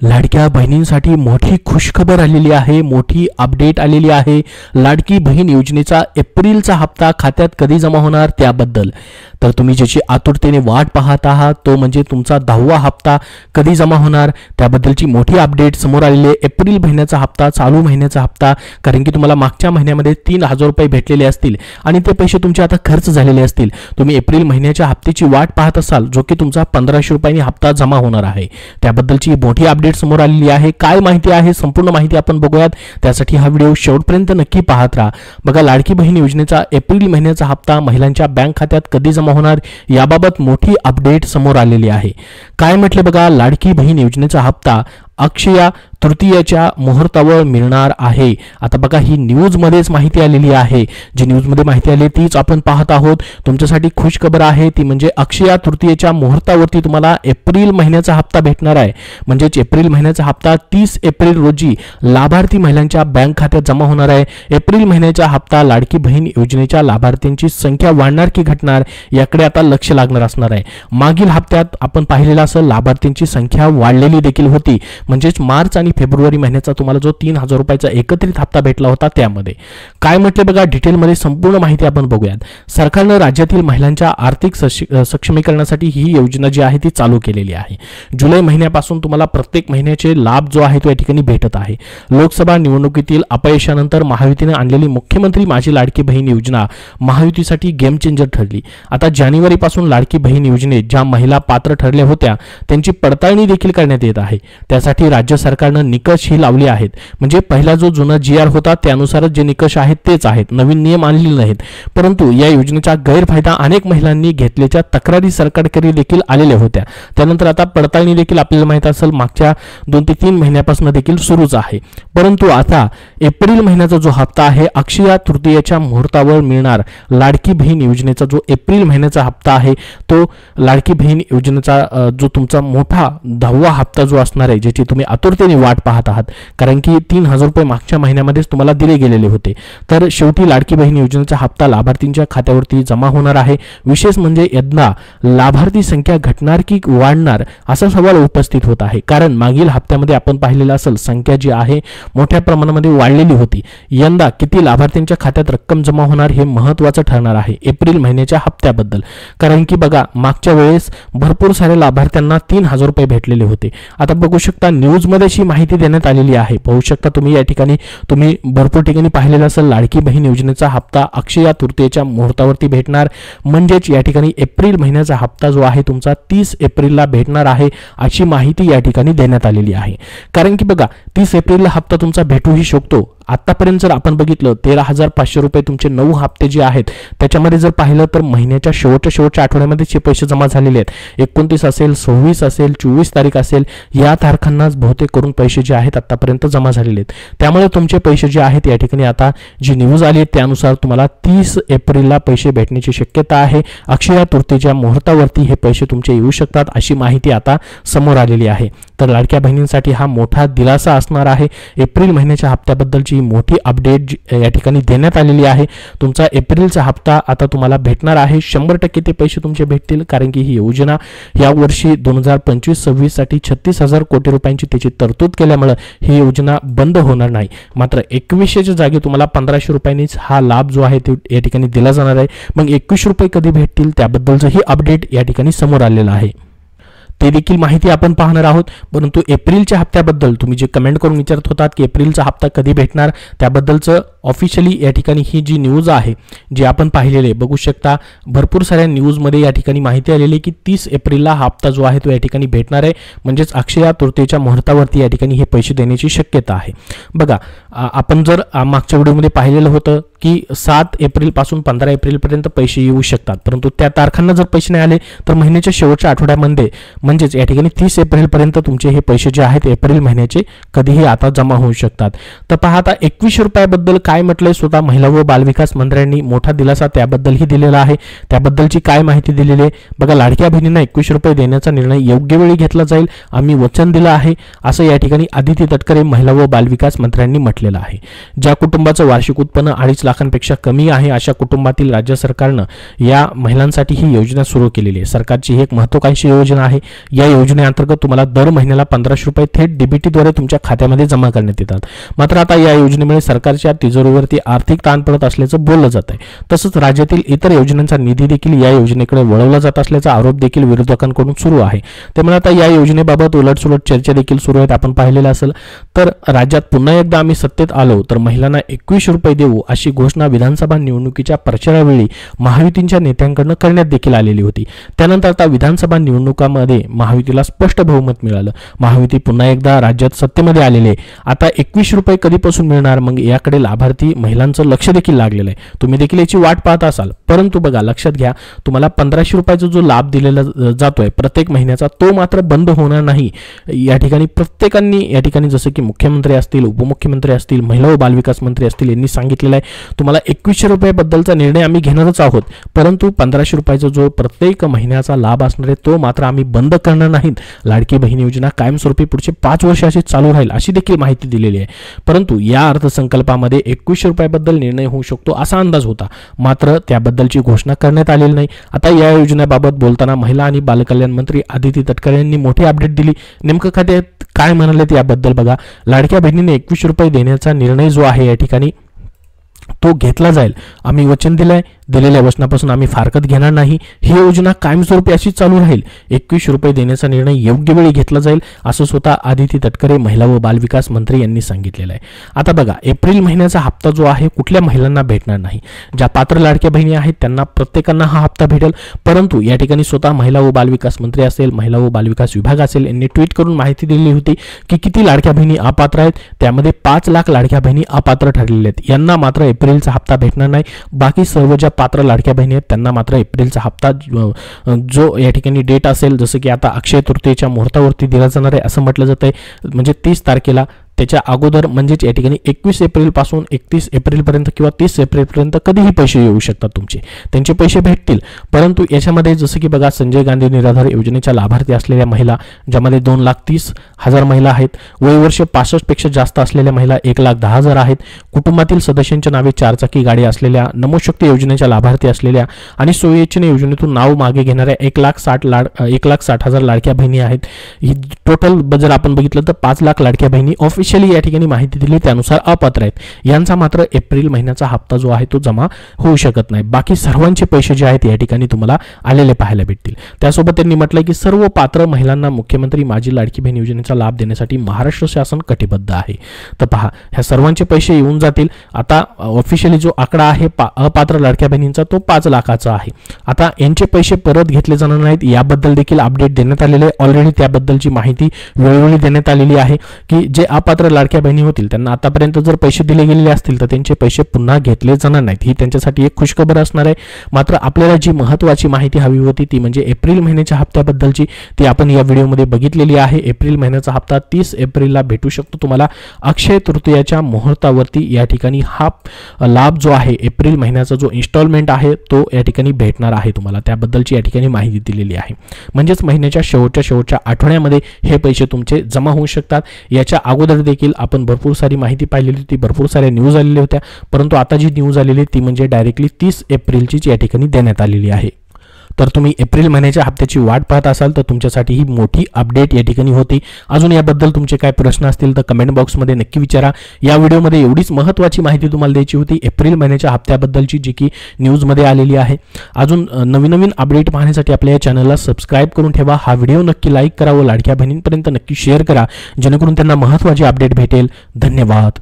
लाडक्या बहिणींसाठी मोठी खुशखबर आलेली आहे, मोठी अपडेट आलेली आहे। लाडकी बहीण योजनेचा एप्रिलचा हप्ता खात्यात कधी जमा होणार त्याबद्दल तर तुम्ही ज्याची आतुरतेने वाट पाहत आहात तो म्हणजे तुमचा 10वा हप्ता कधी जमा होणार त्याबद्दलची मोठी अपडेट समोर आलेली आहे। एप्रिल महिन्याचा हप्ता, चालू महिन्याचा हप्ता, कारण की तुम्हाला मागच्या महिन्यामध्ये 3000 रुपये भेटलेले असतील आणि ते पैसे तुमचे आता खर्च झालेले असतील। तुम्ही एप्रिल महिन्याच्या हप्त्याची वाट पाहत असाल जो की तुमचा 1500 रुपयांनी हप्ता जमा होणार आहे, त्याबद्दलची मोठी अपडेट समोर आलेली आहे। काय माहिती आहे संपूर्ण माहिती आपण बघूयात, त्यासाठी हा व्हिडिओ शेवटपर्यंत नक्की पाहत राहा। बघा, लाडकी बहीण योजनेचा एप्रिल महिन्याचा हप्ता महिलांच्या बँक खात्यात कधी जमा होणार याबाबत मोठी अपडेट समोर आलेली आहे। काय म्हटले बघा, लाडकी बहीण योजनेचा हप्ता अक्षय तृतीयेच्या मुहूर्तावर मिळणार आहे। आता बघा, ही न्यूज मध्येच माहिती आलेली आहे, जी न्यूज मध्ये माहिती आली तीच आपण पाहत आहोत। तुमच्यासाठी खुश खबर आहे ती म्हणजे अक्षय तृतीयेच्या मुहूर्तावरती तुम्हाला एप्रिल महिन्याचा हप्ता भेटणार आहे। म्हणजे एप्रिल महिन्याचा हप्ता 30 एप्रिल रोजी लाभार्थी महिलांच्या बँक खात्यात जमा होणार आहे। एप्रिल महिन्याचा हप्ता लाडकी बहीण योजनेच्या लाभार्थ्यांची संख्या वाढणार की घटणार याकडे आता लक्ष लागणार असणार आहे। मागील हप्त्यात आपण पाहिलेला असं लाभार्थ्यांची संख्या वाढलेली देखील होती, म्हणजेच मार्च आणि फेब्रुवारी महिन्याचा तुम्हाला जो 3000 रुपयाचा एकत्रित हप्ता भेटला होता त्यामध्ये काय म्हटले बघा, डिटेलमध्ये संपूर्ण माहिती आपण बघूयात। सरकारने राज्यातील महिलांच्या आर्थिक सक्षमीकरणासाठी ही योजना जी आहे ती चालू केलेली आहे। जुलै महिन्यापासून तुम्हाला प्रत्येक महिन्याचे लाभ जो आहे तो या ठिकाणी भेटत आहे। लोकसभा निवडणुकीतील अपयशानंतर महायुतीने आणलेली मुख्यमंत्री माझी लाडकी बहीण योजना महायुतीसाठी गेम चेंजर ठरली। आता जानेवारी पासून लाडकी बहीण योजनेत ज्या महिला पात्र ठरल्या होत्या त्यांची पडताळणी देखील करण्यात येत आहे। त्यासाठी राज्य सरकारने निकष ही लावले आहेत, म्हणजे पहिला जो जुना GR होता त्यानुसारच जे निकष आहेत तेच आहेत, नवीन नियम आणलेले नाहीत। परंतु या योजनेचा गैरफायदा अनेक महिलांनी घेतल्याच्या तक्रारी सरकारकडे देखील आलेल्या होत्या। त्यानंतर आता पडताळणी देखील आपल्याला माहित असेल मागच्या 2 ते 3 महिन्यापासून देखील सुरूच आहे। परंतु आता एप्रिल महिन्याचा जो हप्ता आहे अक्षय तृतीयेच्या मुहूर्तावर मिळणार लाडकी बहीण योजनेचा जो एप्रिल महिन्याचा हप्ता आहे तो लाडकी बहीण योजनेचा जो तुमचा मोठा 10वा हप्ता जो असणार आहे ज्याची तुम्ही आतुरतेने वाट पाहत आहात, कारण की 3000 रुपये मागच्या महिन्यामध्येच तुम्हाला दिले गेलेले होते। तर शेवटी लाडकी बहीण योजनेचा हप्ता लाभार्थींच्या खात्यावरती जमा होणार आहे। विशेष म्हणजे यंदा लाभार्थी संख्या घटणार की वाढणार असा सवाल उपस्थित होत आहे, कारण मागील हप्त्यामध्ये आपण पाहिलेलं असेल संख्या जी आहे मोठ्या प्रमाणामध्ये वाढलेली होती। यंदा किती लाभार्थींच्या खात्यात रक्कम जमा होणार हे महत्त्वाचं ठरणार आहे एप्रिल महिन्याच्या हप्त्याबद्दल, कारण की बघा मागच्या वेळेस भरपूर साऱ्या लाभार्थ्यांना 3000 रुपये भेटलेले होते। आता बघू शकता न्यूज मध्ये अशी माहिती देण्यात आलेली आहे, पाहू शकता तुम्ही या ठिकाणी तुम्ही भरपूर ठिकाणी पाहिलेलं असेल लाडकी बहीण योजनेचा हप्ता अक्षय तृतीयेच्या मुहूर्तावरती भेटणार, म्हणजेच या ठिकाणी एप्रिल महिन्याचा हप्ता जो आहे तुमचा 30 एप्रिलला भेटणार आहे अशी माहिती या ठिकाणी देण्यात आलेली आहे। कारण की बघा 30 एप्रिलला हप्ता तुमचा भेटूही शकतो। आतापर्यंत जर आपण बघितलं 13500 रुपये तुमचे 9 हप्ते जे आहेत त्याच्यामध्ये जर पाहिलं तर महिन्याच्या शेवटच्या आठवड्यामध्ये जे पैसे जमा झालेले आहेत 29 असेल, 26 असेल, 24 तारीख असेल, या तारखांनाच बहुतेक करून पैसे जे आहेत आतापर्यंत जमा झालेले आहेत। त्यामुळे तुमचे पैसे जे आहेत या ठिकाणी आता जी न्यूज आली त्यानुसार तुम्हाला 30 एप्रिलला पैसे भेटण्याची शक्यता आहे। अक्षय तृतीयेच्या मुहूर्तावरती हे पैसे तुमचे येऊ शकतात अशी माहिती आता समोर आलेली आहे। तर लाडक्या बहिणींसाठी हा मोठा दिलासा असणार आहे। एप्रिल महिन्याच्या हप्त्याबद्दलची मोठी अपडेट या ठिकाणी देण्यात आलेली आहे। तुमचा एप्रिलचा हप्ता आता तुम्हाला भेटणार आहे, 100% ते पैसे तुमचे भेटतील, कारण की ही योजना या वर्षी 2025-26 साठी 36,000 कोटी रुपयांची त्याची तरतूद केल्यामुळे ही योजना बंद होणार नाही। मात्र 2100च्या जागी तुम्हाला 1500 रुपयांनीच हा लाभ जो आहे तो या ठिकाणी दिला जाणार आहे। मग 21 रुपये कधी भेटतील त्याबद्दलचं ही अपडेट या ठिकाणी समोर आलेलं आहे, ते देखील माहिती आपण पाहणार आहोत। परंतु एप्रिलच्या हप्त्याबद्दल तुम्ही जे कमेंट करून विचारत होतात की एप्रिलचा हप्ता कधी भेटणार त्याबद्दलचं ऑफिशियली या ठिकाणी ही जी न्यूज आहे जी आपण पाहिलेली बघू शकता, भरपूर साऱ्या न्यूजमध्ये या ठिकाणी माहिती आलेली की 30 एप्रिलला हप्ता जो आहे तो या ठिकाणी भेटणार आहे, म्हणजेच अक्षय तृतीयेच्या मुहूर्तावरती या ठिकाणी हे पैसे देण्याची शक्यता आहे। बघा आपण जर मागच्या व्हिडिओमध्ये पाहिलेलं होतं की 7 एप्रिल पासून 15 एप्रिलपर्यंत पैसे येऊ शकतात, परंतु त्या तारखांना जर पैसे नाही आले तर महिन्याच्या शेवटच्या आठवड्यामध्ये म्हणजेच या ठिकाणी 30 एप्रिलपर्यंत तुमचे हे पैसे जे आहेत एप्रिल महिन्याचे कधीही आता जमा होऊ शकतात। तर पहा आता 2100 रुपयाबद्दल काय काय म्हटलंय स्वतः महिला व बालविकास मंत्र्यांनी मोठा दिलासा त्याबद्दलही दिलेला आहे. त्याबद्दलची काय माहिती दिलेली आहे बघा. लाडक्या बहिणींना 21 रुपये देण्याचा निर्णय योग्य वेळी घेतला जाईल, आम्ही वचन दिलं आहे, असं या ठिकाणी आदिती तटकरे महिला व बालविकास मंत्र्यांनी म्हटलेलं आहे. ज्या कुटुंबाचं वार्षिक उत्पन्न 2.5 लाखांपेक्षा कमी आहे अशा कुटुंबातील राज्य सरकारनं या महिलांसाठी ही योजना सुरू केलेली आहे. सरकारची ही एक महत्त्वाकांक्षी योजना आहे. या योजनेअंतर्गत तुम्हाला दर महिन्याला 1500 रुपये थेट डीबीटीद्वारे तुमच्या खात्यामध्ये जमा करण्यात येतात. मात्र आता या योजनेमुळे सरकारच्या तिजोरीवरती आर्थिक ताण पडत असल्याचं बोललं जात आहे. तसंच राज्यातील इतर योजनांचा निधी देखील या योजनेकडे वळवला जात असल्याचा आरोप देखील विरोधकांकडून सुरू आहे. त्यामुळे आता या योजनेबाबत उलटसुलट चर्चा देखील सुरू आहेत. आपण पाहिलेलं असेल तर राज्यात पुन्हा एकदा आम्ही सत्तेत आलो तर महिलांना 21 रुपये देऊ अशी घोषणा विधानसभा निवडणुकीच्या प्रचारावेळी महायुतीच्या नेत्यांकडून करण्यात देखील आलेली होती. त्यानंतर आता विधानसभा निवडणुकांमध्ये महायुतीला स्पष्ट बहुमत मिळालं. महायुती पुन्हा एकदा राज्यात सत्तेमध्ये आलेले. आता 21 रुपये कधीपासून मिळणार, मग याकडे लाभार्थी महिलांचं लक्ष देखील लागलेलं आहे. तुम्ही देखील याची वाट पाहत असाल. परंतु बघा, लक्षात घ्या, तुम्हाला 1500 रुपयाचा जो लाभ दिलेला जातोय प्रत्येक महिन्याचा तो मात्र बंद होणार नाही. या ठिकाणी प्रत्येकांनी या ठिकाणी जसं की मुख्यमंत्री असतील, उपमुख्यमंत्री असतील, महिला व बालविकास मंत्री असतील यांनी सांगितलेलं आहे तुम्हाला 2100 रुपयाबद्दलचा निर्णय आम्ही घेणारच आहोत, परंतु 1500 रुपयाचा जो प्रत्येक महिन्याचा लाभ असणार आहे तो मात्र आम्ही बंद करणार नाहीत. लाडकी बहीण योजना कायमस्वरूपी पुढचे 5 वर्ष अशी चालू राहील अशी देखील माहिती दिलेली आहे. परंतु या अर्थसंकल्पामध्ये 2100 रुपयाबद्दल निर्णय होऊ शकतो असा अंदाज होता, मात्र त्याबद्दलची घोषणा करण्यात आलेली नाही. आता या योजनेबाबत बोलताना महिला आणि बालकल्याण मंत्री आदिती तटकरे यांनी मोठी अपडेट दिली. नेमकं खात्यात काय म्हणाले याबद्दल बघा. लाडक्या बहिणीने 21 रुपये देण्याचा निर्णय जो आहे या ठिकाणी तो घेतला जाईल. आम्ही वचन दिलंय, दिलेल्या वचनापासून आम्ही फारकत घेणार नाही. ही योजना कायमस्वरूपी अशी चालू राहील. 21 रुपये देण्याचा निर्णय योग्य वेळी घेतला जाईल असं स्वतः आदिती तटकरे महिला व बालविकास मंत्री यांनी सांगितलेलं आहे. आता बघा, एप्रिल महिन्याचा हप्ता जो आहे कुठल्या महिलांना भेटणार नाही. ज्या पात्र लाडक्या बहिणी आहेत त्यांना प्रत्येकांना हा हप्ता भेटेल. परंतु या ठिकाणी स्वतः महिला व बालविकास मंत्री असेल, महिला व बालविकास विभाग असेल यांनी ट्विट करून माहिती दिली होती की किती लाडक्या बहिणी अपात्र आहेत. त्यामध्ये 5 लाख लाडक्या बहिणी अपात्र ठरलेल्या आहेत. यांना मात्र एप्रिलचा हप्ता भेटणार नाही. बाकी सर्व ज्या पात्र लाडक्या बहिणी आहेत त्यांना मात्र एप्रिलचा हप्ता जो या ठिकाणी डेट असेल, जसं की आता अक्षय तृतीयेच्या मुहूर्तावरती दिला जाणार आहे असं म्हटलं जात आहे, म्हणजे 30 तारखेला. त्याच्या अगोदर म्हणजेच या ठिकाणी 21 एप्रिल पासून 31 एप्रिलपर्यंत किंवा 30 एप्रिलपर्यंत कधीही पैसे येऊ शकतात तुमचे, त्यांचे पैसे भेटतील. परंतु याच्यामध्ये जसं की बघा, संजय गांधी निराधार योजनेच्या लाभार्थी असलेल्या महिला ज्यामध्ये 2,30,000 महिला आहेत, वयवर्ष 65 पेक्षा जास्त असलेल्या महिला 1,10,000 आहेत, कुटुंबातील सदस्यांच्या नावे 4 चाकी गाडी असलेल्या, नमोशक्ती योजनेच्या लाभार्थी असलेल्या आणि सोयीच्छेने योजनेतून नाव मागे घेणाऱ्या 1,60,000 लाडक्या बहिणी आहेत. ही टोटल जर आपण बघितलं तर 5 लाख लाडक्या बहिणी ऑफिशियली या ठिकाणी माहिती दिली त्यानुसार अपात्र आहेत. यांचा मात्र एप्रिल महिन्याचा हप्ता जो आहे तो जमा होऊ शकत नाही. बाकी सर्वांचे पैसे जे आहेत या ठिकाणी तुम्हाला आलेले पाहायला भेटतील. त्यासोबत त्यांनी म्हटलंय की सर्व पात्र महिलांना मुख्यमंत्री माझी लाडकी बहीण योजनेचा लाभ देण्यासाठी महाराष्ट्र शासन कटिबद्ध आहे. तर पहा, ह्या सर्वांचे पैसे येऊन जातील. आता ऑफिशियली जो आकडा आहे अपात्र लाडक्या बहिणींचा तो 5 लाखाचा आहे. आता यांचे पैसे परत घेतले जाणार नाहीत याबद्दल देखील अपडेट देण्यात आलेले आहे. ऑलरेडी त्याबद्दलची माहिती वेळोवेळी देण्यात आलेली आहे की जे अपात्र लाडक्या बहिणी होतील त्यांना आतापर्यंत जर पैसे दिले गेलेले असतील तर त्यांचे पैसे पुन्हा घेतले जाणार नाहीत. ही त्यांच्यासाठी एक खुशखबर असणार आहे. मात्र आपल्याला जी महत्त्वाची माहिती हवी होती ती म्हणजे एप्रिल महिन्याच्या हप्त्याबद्दलची, ती आपण या व्हिडिओमध्ये बघितलेली आहे. एप्रिल महिन्याचा हप्ता 30 एप्रिलला भेटू शकतो तुम्हाला. अक्षय तृतीयाच्या मुहूर्तावरती या ठिकाणी हा लाभ जो आहे एप्रिल महिन्याचा जो इन्स्टॉलमेंट आहे तो या ठिकाणी भेटणार आहे तुम्हाला. त्याबद्दलची या ठिकाणी माहिती दिलेली आहे. म्हणजेच महिन्याच्या शेवटच्या आठवड्यामध्ये हे पैसे तुमचे जमा होऊ शकतात. याच्या अगोदर देखील आपण भरपूर सारी माहिती पाहिलेली होती, भरपूर साऱ्या न्यूज आलेल्या होत्या, परंतु आता जी न्यूज आलेली ती म्हणजे डायरेक्टली 30 एप्रिलचीच या ठिकाणी देण्यात आलेली आहे. तर तुम्ही एप्रिल महिन्याच्या हप्त्याची वाट पाहत असाल तर तुमच्यासाठी ही मोठी अपडेट या ठिकाणी होती. अजून याबद्दल तुमचे काय प्रश्न असतील तर कमेंट बॉक्समध्ये नक्की विचारा. या व्हिडिओमध्ये एवढीच महत्त्वाची माहिती तुम्हाला द्यायची होती एप्रिल महिन्याच्या हप्त्याबद्दलची, जी की न्यूजमध्ये आलेली आहे. अजून नवीन अपडेट पाहण्यासाठी आपल्या या चॅनलला सबस्क्राईब करून ठेवा. हा व्हिडिओ नक्की लाईक करा व लाडक्या बहिणींपर्यंत नक्की शेअर करा जेणेकरून त्यांना महत्त्वाची अपडेट भेटेल. धन्यवाद.